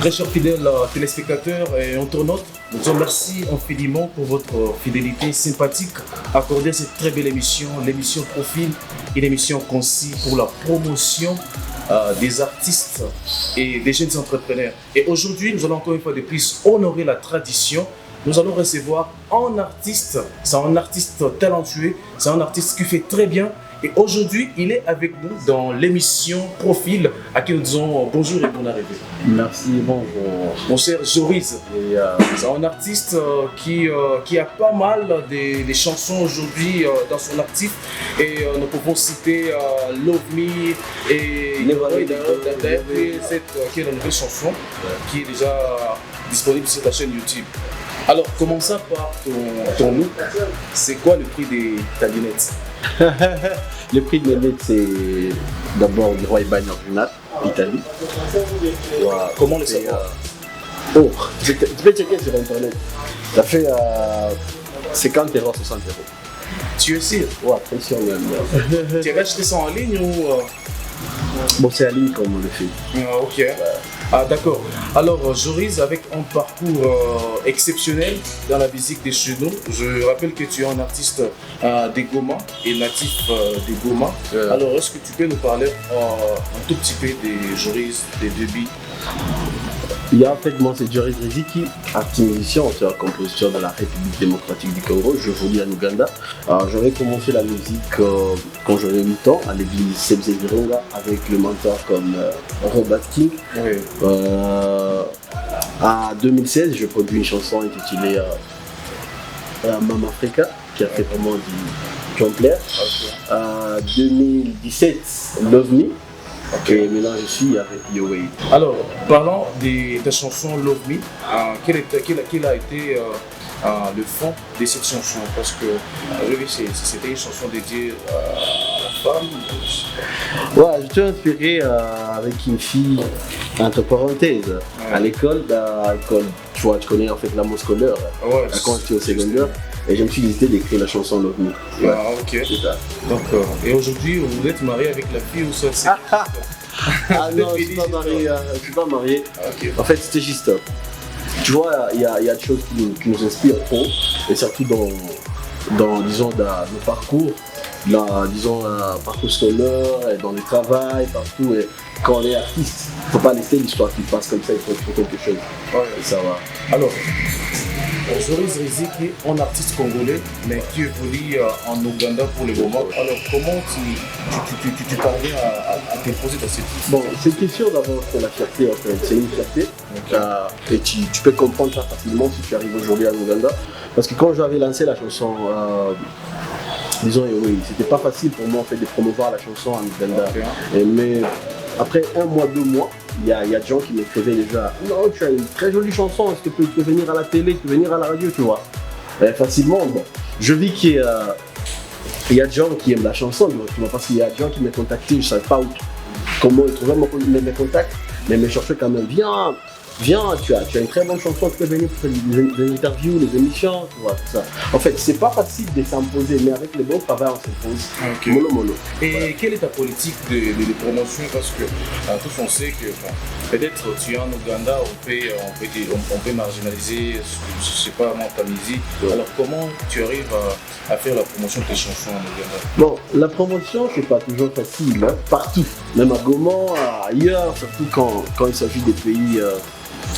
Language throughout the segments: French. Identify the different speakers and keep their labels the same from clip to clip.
Speaker 1: Très chers fidèles téléspectateurs et internautes, nous vous remercions infiniment pour votre fidélité sympathique accordée à cette très belle émission, l'émission Profil, une émission conçue pour la promotion des artistes et des jeunes entrepreneurs. Et aujourd'hui, nous allons encore une fois de plus honorer la tradition. Nous allons recevoir un artiste, c'est un artiste talentueux, c'est un artiste qui fait très bien. Et aujourd'hui, il est avec nous dans l'émission Profil, à qui nous disons bonjour et bonne arrivée.
Speaker 2: Merci, bonjour.
Speaker 1: Mon cher Joris, c'est un artiste qui a pas mal des chansons aujourd'hui dans son actif. Et nous pouvons citer Love Me et qui est la nouvelle chanson qui est déjà disponible sur ta chaîne YouTube. Alors, commençons par ton look. C'est quoi le prix de ta lunette?
Speaker 2: Le prix de mes lunettes, c'est d'abord du Roi Bagno Brunat, Italie.
Speaker 1: Wow. Comment le savoir?
Speaker 2: Oh, tu peux checker sur internet. Ça fait 50 €, 60 €.
Speaker 1: Tu es sûr?
Speaker 2: Ouais, très sûr même.
Speaker 1: Tu avais acheté ça en ligne ou
Speaker 2: Bon, c'est en ligne comme on le fait.
Speaker 1: Ah, ok. Ah, d'accord. Alors, Joris, avec un parcours exceptionnel dans la musique des chenaux, je rappelle que tu es un artiste des Goma et natif des Goma. Alors, est-ce que tu peux nous parler un tout petit peu des Joris, des débuts?
Speaker 2: Il y a en fait, moi c'est Joris Riziki, artiste musicien, auteur, compositeur de la République démocratique du Congo. Je vis en Ouganda. J'avais commencé la musique quand j'avais 8 ans à l'église Sebze Virunga avec le mentor comme Robert King.
Speaker 1: Oui.
Speaker 2: En 2016, je produis une chanson intitulée Mama Africa qui a fait vraiment du Plaire. En 2017, Love Me. Okay. Et maintenant je suis avec Yoway.
Speaker 1: Alors, parlons de ta chanson Love Me. Quel a été le fond de cette chanson? Parce que c'était une chanson dédiée à la femme.
Speaker 2: Ouais, je t'ai inspiré avec une fille, entre parenthèses, à l'école. Tu vois, tu connais en fait l'amour scolaire, quand j'étais au secondaire. Et je me suis décidé d'écrire la chanson Love Me.
Speaker 1: Ouais. Ah, ok. C'est ça. Donc, et aujourd'hui, vous êtes marié avec la fille ou ça c'est...
Speaker 2: Ah non, je suis pas marié. Je suis pas marié.
Speaker 1: Okay.
Speaker 2: En fait, c'était juste. Tu vois, il y a des choses qui nous inspirent trop, et surtout dans disons, nos parcours, disons, parcours scolaire, et dans le travail, partout. Et quand on est artiste, il ne faut pas laisser l'histoire qui passe comme ça, il faut faire quelque chose.
Speaker 1: Ouais.
Speaker 2: Et ça va.
Speaker 1: Alors, Joris Riziki est un artiste congolais, mais qui évolue en Ouganda pour le moment. Alors, comment tu parviens à t'imposer dans cette vie?
Speaker 2: Bon, c'est une question d'abord sur la fierté en fait. C'est une fierté. Et tu peux comprendre ça facilement si tu arrives aujourd'hui en Ouganda. Parce que quand j'avais lancé la chanson, disons, oui, c'était pas facile pour moi en fait de promouvoir la chanson en Ouganda. Okay. Mais après 1 mois, 2 mois, il y a des gens qui m'écrivaient déjà « Non, tu as une très jolie chanson, est-ce que tu peux venir à la télé, tu peux venir à la radio, tu vois ?» Facilement, bon. Je vis qu'il y a des gens qui aiment la chanson, tu vois, parce qu'il y a des gens qui m'ont contacté, je ne savais pas comment ils trouvaient mes contacts, mais ils me cherchaient quand même « Viens, tu as une très bonne chanson, tu peux venir pour faire des interviews, des émissions, tu vois, tout ça. » En fait, c'est pas facile de s'imposer, mais avec le bon travail, on s'impose.
Speaker 1: Okay.
Speaker 2: Mono.
Speaker 1: Et voilà. Quelle est ta politique de promotion? Parce que tous on sait que peut-être tu es en Ouganda, on peut marginaliser, je sais pas, ta musique. Ouais. Alors comment tu arrives à faire la promotion de tes chansons en Ouganda?
Speaker 2: Bon, la promotion, c'est pas toujours facile, hein, partout. Même à Goma, ailleurs, surtout quand il s'agit des pays...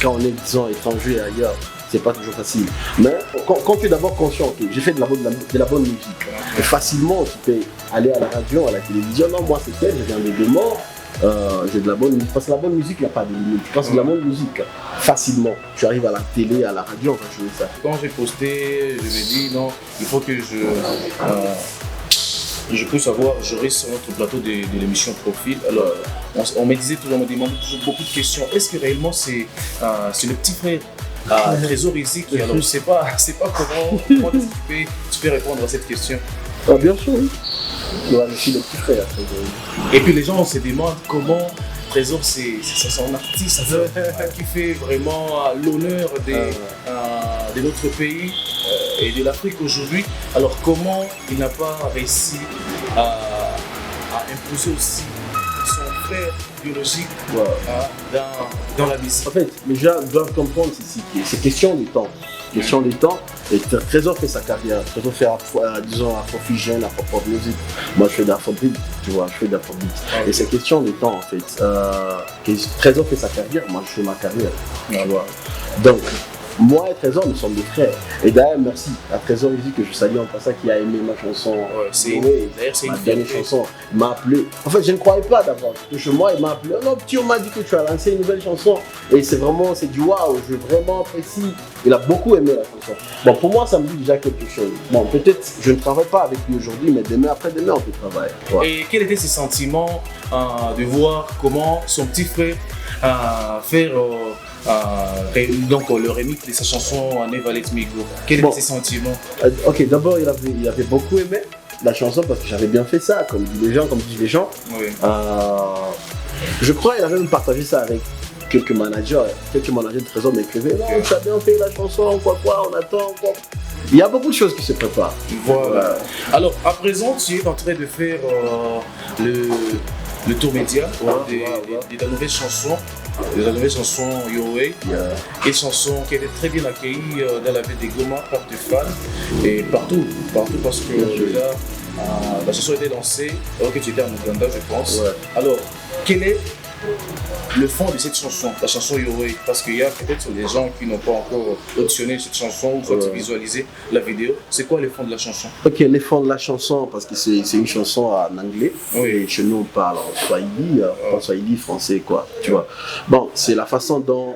Speaker 2: quand on est, disons, étranger ailleurs, c'est pas toujours facile. Mais quand tu es d'abord conscient que j'ai fait de la bonne musique, et facilement tu peux aller à la radio, à la télévision, non, moi c'est tel, je viens de morts, j'ai de la bonne musique. Parce que la bonne musique, il n'y a pas de limite. Quand c'est de la bonne musique, facilement, tu arrives à la télé, à la radio, on va jouer ça.
Speaker 1: Quand j'ai posté, je me dis non, il faut que je puisse avoir Joris sur notre plateau de l'émission Profil. Alors, on me disait toujours, on me demandait toujours beaucoup de questions. Est-ce que réellement c'est le petit frère Trésor Riziki? Alors, je ne sais pas comment tu peux répondre à cette question.
Speaker 2: Ah, bien sûr, oui. Ouais, je suis le petit frère.
Speaker 1: Et puis les gens se demandent comment Trésor, c'est un artiste qui fait vraiment l'honneur de notre pays et de l'Afrique aujourd'hui. Alors comment il n'a pas réussi à imposer aussi son père biologique
Speaker 2: Ouais.
Speaker 1: dans la musique.
Speaker 2: En fait, les gens doivent comprendre c'est question de temps. Question de temps. Et Trésor fait sa carrière. Trésor fait, disons, Afrofusion, Afropop music. Moi, je fais d'Afrobeat, tu vois, je fais d'Afrobeat.
Speaker 1: Okay.
Speaker 2: Et c'est question de temps, en fait. Trésor fait sa carrière, moi, je fais ma carrière, tu vois. Donc, moi et Trésor, nous sommes des frères. Et d'ailleurs, merci à Trésor ici que je salue en passant qui a aimé ma chanson.
Speaker 1: Ouais, d'ailleurs, c'est
Speaker 2: ma dernière chanson. Il m'a appelé. En fait, je ne croyais pas d'abord. Chez moi, il m'a appelé. Oh non, petit, on m'a dit que tu as lancé une nouvelle chanson. Et c'est du waouh. Je vraiment apprécie. Il a beaucoup aimé la chanson. Bon, pour moi, ça me dit déjà quelque chose. Bon, peut-être, je ne travaille pas avec lui aujourd'hui, mais demain, après-demain, on peut travailler. Ouais.
Speaker 1: Et quels étaient ses sentiments de voir comment son petit frère faire donc le remix de sa chanson Never Let Me Go? Quels étaient ses sentiments?
Speaker 2: Ok, d'abord, il avait beaucoup aimé la chanson parce que j'avais bien fait ça, comme disent les gens.
Speaker 1: Oui.
Speaker 2: Je crois qu'il avait même partagé ça avec quelques managers de Trésor m'écrivaient. Non, tu as bien fait la chanson, quoi, on attend, quoi. Il y a beaucoup de choses qui se préparent.
Speaker 1: Voilà. Alors, à présent, tu es en train de faire le tour média de la nouvelle chanson. De la nouvelle chanson Your Way, une chanson qui a été très bien accueillie dans la ville de Goma par tes fans et partout parce que déjà la chanson a été lancée alors que tu étais en Ouganda, je pense. Ouais. Alors, quel est le fond de cette chanson, la chanson Your Way? Parce qu'il y a peut-être des gens qui n'ont pas encore auditionné cette chanson ou soit visualisé la vidéo. C'est quoi le fond de la chanson? Ok,
Speaker 2: le fond de la chanson, parce que c'est une chanson en anglais. Oui. Et chez nous, on parle en Swahili, Swahili français, quoi. Tu vois. Bon, c'est la façon dont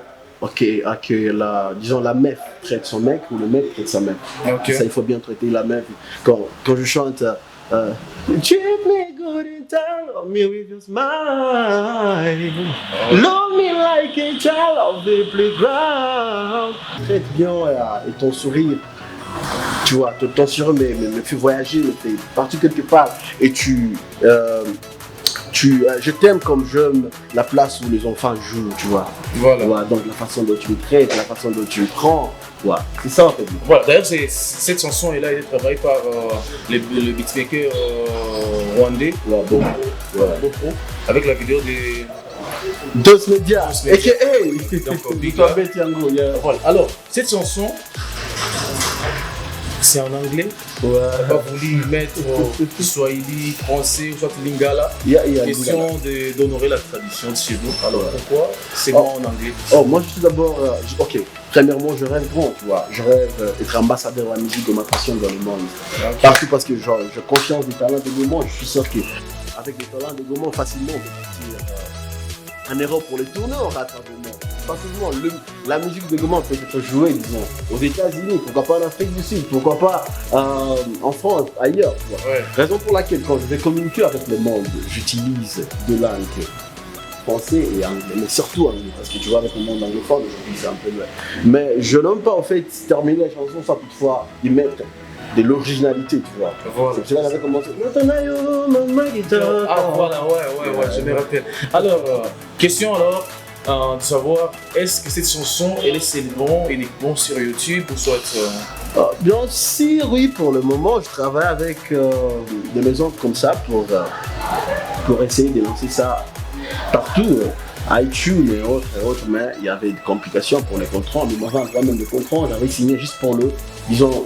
Speaker 2: disons, la meuf traite son mec ou le mec traite sa meuf. Okay. Ça, il faut bien traiter la meuf. Quand je chante treat me good and tell me with your smile. Love me like a child of the playground. Traite bien et ton sourire, tu vois, ton sourire me fait voyager, me fait partir quelque part. Et je t'aime comme j'aime la place où les enfants jouent, tu vois. Voilà. Donc la façon dont tu me traites, la façon dont tu me prends. Ouais, c'est ça en fait.
Speaker 1: Voilà, d'ailleurs, cette chanson est là, elle est travaillée par le beatmaker rwandais, Bopo, avec la vidéo de
Speaker 2: Dos Media, a.k.a.
Speaker 1: Voilà, alors, cette chanson, c'est en anglais. Ouais. Pas voulu mettre Swahili, français ou soit Lingala. Question d'honorer la tradition de chez nous. Alors pourquoi c'est bon en anglais?
Speaker 2: Moi je suis d'abord. Ok, premièrement, je rêve grand, tu vois. Je rêve d'être ambassadeur de la musique de ma passion dans le monde. Okay. Partout parce que j'ai conscience des talents de Gaumont. Je suis sûr qu'avec les talents de Gaumont, facilement, on peut partir en Europe pour les tourner, on rate un moment. Facilement, la musique de Gaumont peut être jouée, disons, aux États-Unis, pourquoi pas en Afrique du Sud, pourquoi pas en France, ailleurs. Ouais. Raison pour laquelle, quand je vais communiquer avec le monde, j'utilise deux langues, français et anglais, mais surtout anglais, parce que tu vois, avec le monde anglophone, aujourd'hui, c'est un peu loin. Mais je n'aime pas, en fait, terminer la chanson sans toutefois y mettre de l'originalité, tu vois. Voilà. C'est pour cela qu'on avait commencé.
Speaker 1: Ah voilà, ouais, je me rappelle. Alors, question alors, de savoir, est-ce que cette chanson, elle est seulement uniquement sur YouTube ou soit...
Speaker 2: Bien sûr, oui, pour le moment, je travaille avec des maisons comme ça pour essayer de lancer ça partout. iTunes et autres, mais il y avait des complications pour les contrats. Mais moi, quand même de contrats, j'avais signé juste pour disons,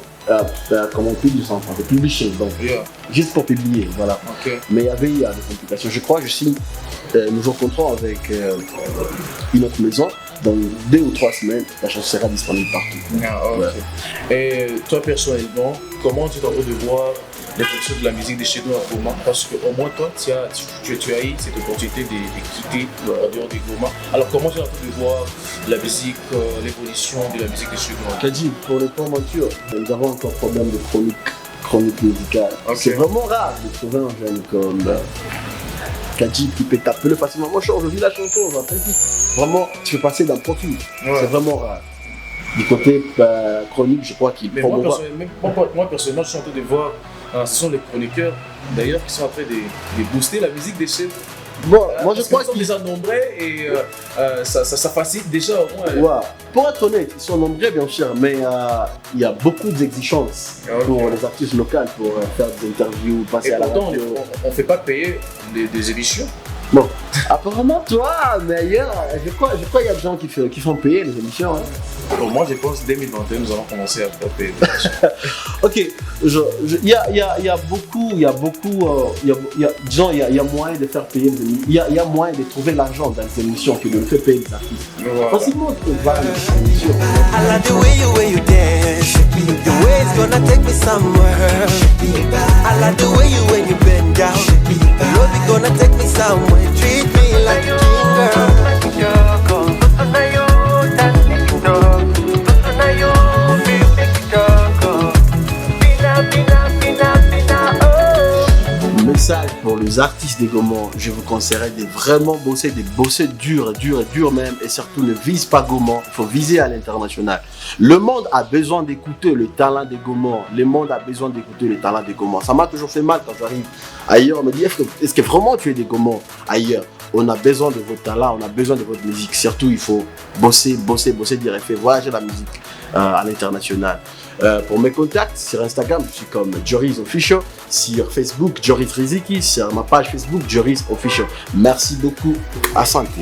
Speaker 2: comment on dit, de publishing, donc juste pour publier, voilà. Okay. Mais il y a des complications. Je crois que je signe un nouveau contrat avec une autre maison. Dans 2 ou 3 semaines, la chanson sera disponible partout.
Speaker 1: Okay. Et toi personnellement, comment tu t'en veux de voir l'évolution de la musique de chez nous à Goma? Parce qu'au moins toi, tu as eu cette opportunité de quitter en dehors de Goma. Alors comment tu as envie de voir la musique, l'évolution de la musique de chez nous?
Speaker 2: Kadji, pour ne pas mentir, nous avons encore problème de chronique musicale. Okay. C'est vraiment rare de trouver un jeune comme Kadji qui peut t'appeler facilement. Moi, je vis la chanson, vraiment, tu peux passer d'un profil. Ouais. C'est vraiment rare. Du côté chronique, je crois qu'il prend
Speaker 1: moi, personnellement, je suis en train de voir, ce sont les chroniqueurs d'ailleurs qui sont en train de booster la musique des chefs.
Speaker 2: Bon, moi je crois
Speaker 1: qu'ils sont déjà nombreux et ça facilite déjà au moins.
Speaker 2: Ouais. Pour être honnête, ils sont nombreux bien sûr, mais il y a beaucoup d'exigences pour les artistes locaux pour faire des interviews, passer à la radio.
Speaker 1: On ne fait pas payer des émissions.
Speaker 2: Bon, apparemment, toi, mais ailleurs, je crois qu'il y a des gens qui font payer les émissions. Hein.
Speaker 1: Bon, moi, je pense que 2021, nous allons commencer à faire payer.
Speaker 2: Ok, il y a beaucoup, disons, il y a moyen de faire payer les émissions. Il y a moyen de trouver l'argent dans les émissions que de le faire payer les artistes.
Speaker 1: Voilà.
Speaker 2: Facilement, tu peux voir les émissions.
Speaker 3: I like the way you dance. Your way is gonna take me somewhere. I like the way when you bend down. Your love is gonna take me somewhere. Treat me like a king, girl.
Speaker 2: Message pour les artistes des Gaumont, je vous conseillerais de vraiment bosser dur même, et surtout ne vise pas Gaumont, il faut viser à l'international. Le monde a besoin d'écouter le talent des Gaumont, le monde a besoin d'écouter le talent des Gaumont. Ça m'a toujours fait mal quand j'arrive ailleurs, on me dit est-ce que vraiment tu es des Gaumont ailleurs? On a besoin de votre talent, on a besoin de votre musique, surtout il faut bosser, dire et faire voyager la musique à l'international. Pour mes contacts sur Instagram, je suis comme Joris Official, sur Facebook Joris Riziki, sur ma page Facebook Joris Official. Merci beaucoup, à santé.